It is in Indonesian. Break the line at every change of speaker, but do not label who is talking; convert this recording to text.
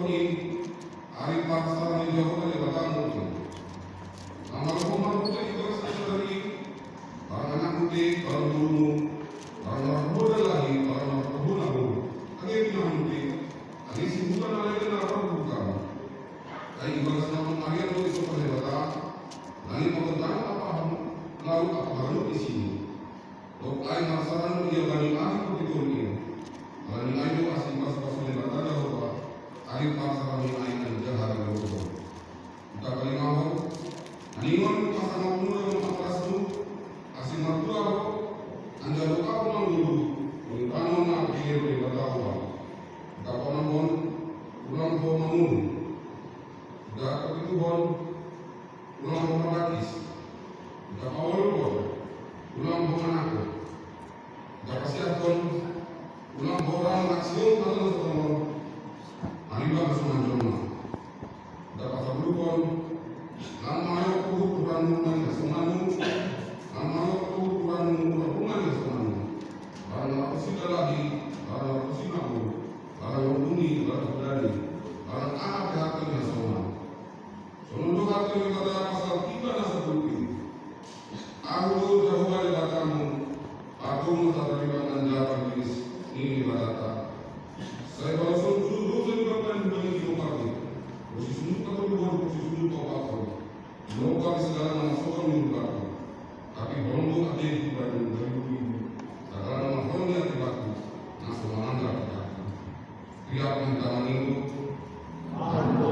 ini hari pasar yang jauh dari batang mutu. Nama rumah mutu itu dari para anak mutu, para guru, para orang muda lagi, para orang muda baru. Kami punya mutu, kami sibukan lagi dengan orang bukan. Kami ibarat nama Maria mutu itu pada batang. Nanti pengetahuan apa lalu apa baru di sini. Dokai masalah dia bani ahli begitu ini. Bani ahli asing pas oleh batang bahwa ahli masalah bani ahli dan jahat itu. Kita paling awal. Ningon pasangan muda memperkeras itu asing mertua anda luka orang dulu. Beritahu nak pikir di batang. Kapal namun ulang bawa mamun. Dah begitu bon ulang bawa batis. Dah awal bon ulang bawa aku. Dah kasih bon ulang bawa orang aksiun kalau seorang Alibaba bersama Jomah. Dah pasal dulu bon lama ayo kurang rumah semuanya. Lama ayo kurang rumah semuanya. Kalau aku sudah lagi, kalau aku sudah aku, kalau bunyi, kalau berani, kalau apa hatinya semua. Seluruh hati kata pasal kita nasa bukti. Aku jauh dari batamu, aku mencatat ribuan jalan ini batata. Saya kalau suruh juga pengen bagi lokasi. Posisi sunnah atau luar posisi sunnah atau apa? Lokal segala masukkan di luar. Tapi belum ada yang tidak dari segala masukkan yang tidak. Masuk mana tidak. Tiap minta minggu. Aku